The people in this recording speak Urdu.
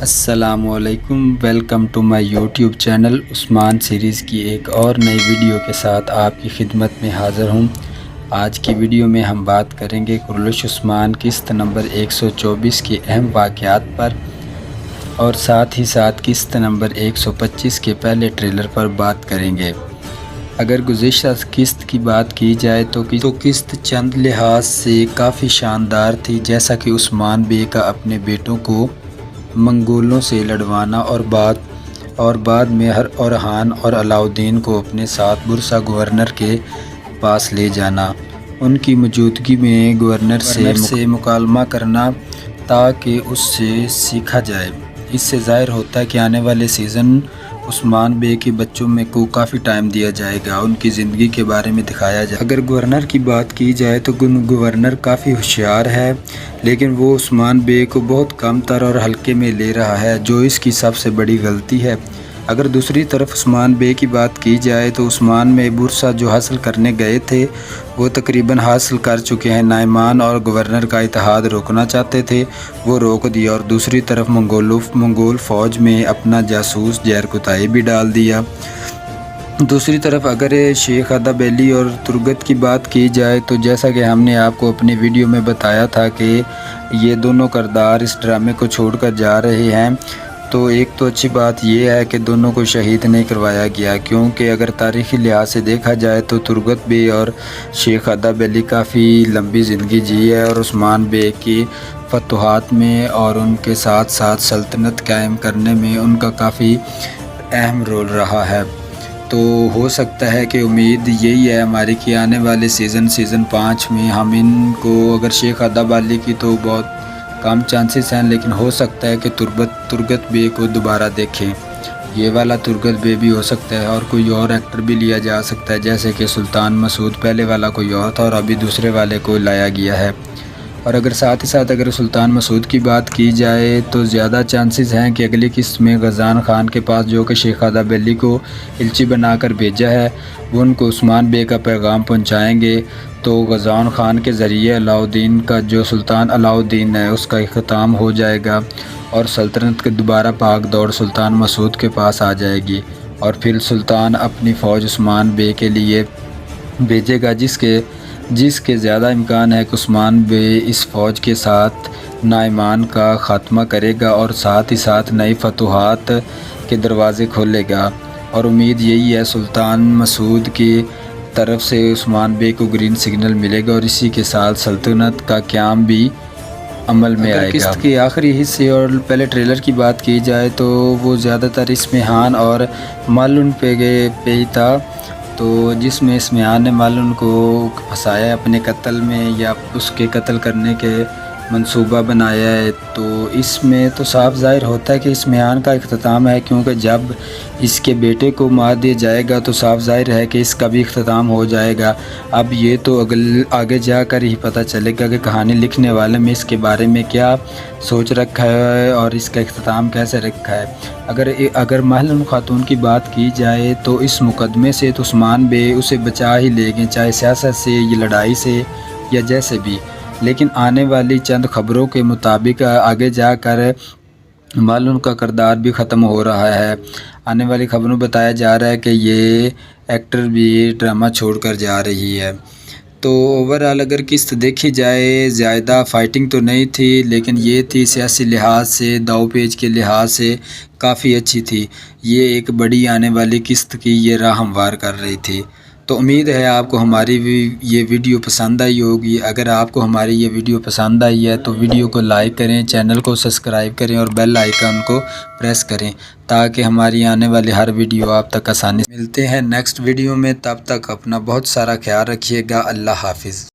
السلام علیکم، welcome to my YouTube channel Usman series کی ایک اور نئی ویڈیو کے ساتھ آپ کی خدمت میں حاضر ہوں۔ آج کی ویڈیو میں ہم بات کریں گے کرلش عثمان قسط نمبر 124 کے اہم واقعات پر اور ساتھ ہی ساتھ قسط نمبر 125 کے پہلے ٹریلر پر بات کریں گے۔ اگر گزشتہ قسط کی بات کی جائے تو قسط چند لحاظ سے کافی شاندار تھی، جیسا کہ عثمان بے کا اپنے بیٹوں کو منگولوں سے لڑوانا اور بعد میں اورحان اور علاؤالدین کو اپنے ساتھ برسا گورنر کے پاس لے جانا، ان کی موجودگی میں گورنر سے مکالمہ کرنا تاکہ اس سے سیکھا جائے۔ اس سے ظاہر ہوتا ہے کہ آنے والے سیزن عثمان بے کے بچوں میں کو کافی ٹائم دیا جائے گا، ان کی زندگی کے بارے میں دکھایا جائے۔ اگر گورنر کی بات کی جائے تو گورنر کافی ہوشیار ہے، لیکن وہ عثمان بے کو بہت کم تر اور ہلکے میں لے رہا ہے، جو اس کی سب سے بڑی غلطی ہے۔ اگر دوسری طرف عثمان بے کی بات کی جائے تو عثمان میں برسا جو حاصل کرنے گئے تھے وہ تقریباً حاصل کر چکے ہیں۔ نعمان اور گورنر کا اتحاد روکنا چاہتے تھے، وہ روک دیا، اور دوسری طرف منگول فوج میں اپنا جاسوس زہر کوتاہی بھی ڈال دیا۔ دوسری طرف اگر شیخ ادب علی اور ترگت کی بات کی جائے تو جیسا کہ ہم نے آپ کو اپنی ویڈیو میں بتایا تھا کہ یہ دونوں کردار اس ڈرامے کو چھوڑ کر جا رہے ہیں، تو ایک تو اچھی بات یہ ہے کہ دونوں کو شہید نہیں کروایا گیا، کیونکہ اگر تاریخی لحاظ سے دیکھا جائے تو ترگت بے اور شیخ ادب علی کافی لمبی زندگی جی ہے، اور عثمان بے کی فتوحات میں اور ان کے ساتھ ساتھ سلطنت قائم کرنے میں ان کا کافی اہم رول رہا ہے۔ تو ہو سکتا ہے کہ امید یہی ہے ہماری کہ آنے والے سیزن 5 میں ہم ان کو، اگر شیخ ادب علی کی تو بہت کم چانسز ہیں، لیکن ہو سکتا ہے کہ ترگت بے کو دوبارہ دیکھیں۔ یہ والا ترگت بے بھی ہو سکتا ہے، اور کوئی اور ایکٹر بھی لیا جا سکتا ہے، جیسے کہ سلطان مسعود، پہلے والا کوئی اور تھا اور ابھی دوسرے والے کو لایا گیا ہے۔ اور اگر ساتھ ہی ساتھ اگر سلطان مسعود کی بات کی جائے تو زیادہ چانسز ہیں کہ اگلی قسط میں غزان خان کے پاس، جو کہ شیخ ادب علی کو الچی بنا کر بھیجا ہے، وہ ان کو عثمان بے کا پیغام پہنچائیں گے، تو غزان خان کے ذریعے علاؤالدین کا، جو سلطان علاؤالدین ہے، اس کا اختتام ہو جائے گا، اور سلطنت کے دوبارہ بھاگ دوڑ سلطان مسعود کے پاس آ جائے گی، اور پھر سلطان اپنی فوج عثمان بے کے لیے بھیجے گا، جس کے زیادہ امکان ہے کہ عثمان بے اس فوج کے ساتھ نعمان کا خاتمہ کرے گا اور ساتھ ہی ساتھ نئی فتوحات کے دروازے کھولے گا۔ اور امید یہی ہے سلطان مسعود کی طرف سے عثمان بے کو گرین سگنل ملے گا، اور اسی کے ساتھ سلطنت کا قیام بھی عمل میں آئے گا۔ قسط کے آخری حصے اور پہلے ٹریلر کی بات کی جائے تو وہ زیادہ تر اسمہان اور مالن پہ ہی تھا، تو جس میں اسمہان نے مالن کو پھنسایا اپنے قتل میں یا اس کے قتل کرنے کے منصوبہ بنایا ہے، تو اس میں تو صاف ظاہر ہوتا ہے کہ اسمہان کا اختتام ہے، کیونکہ جب اس کے بیٹے کو مار دیا جائے گا تو صاف ظاہر ہے کہ اس کا بھی اختتام ہو جائے گا۔ اب یہ تو آگے جا کر ہی پتہ چلے گا کہ کہانی لکھنے والے میں اس کے بارے میں کیا سوچ رکھا ہے اور اس کا اختتام کیسے رکھا ہے۔ اگر مہلن خاتون کی بات کی جائے تو اس مقدمے سے تو عثمان بے اسے بچا ہی لے گئے، چاہے سیاست سے یا لڑائی سے یا جیسے بھی، لیکن آنے والی چند خبروں کے مطابق آگے جا کر مالن کا کردار بھی ختم ہو رہا ہے۔ آنے والی خبروں بتایا جا رہا ہے کہ یہ ایکٹر بھی ڈرامہ چھوڑ کر جا رہی ہے۔ تو اوورآل اگر قسط دیکھی جائے زیادہ فائٹنگ تو نہیں تھی، لیکن یہ تھی سیاسی لحاظ سے، داؤ پیچ کے لحاظ سے کافی اچھی تھی۔ یہ ایک بڑی آنے والی قسط کی یہ راہ ہموار کر رہی تھی۔ تو امید ہے آپ کو ہماری یہ ویڈیو پسند آئی ہوگی۔ اگر آپ کو ہماری یہ ویڈیو پسند آئی ہے تو ویڈیو کو لائک کریں، چینل کو سبسکرائب کریں اور بیل آئیکن کو پریس کریں، تاکہ ہماری آنے والی ہر ویڈیو آپ تک آسانی سے ملتے ہیں نیکسٹ ویڈیو میں۔ تب تک اپنا بہت سارا خیال رکھیے گا۔ اللہ حافظ۔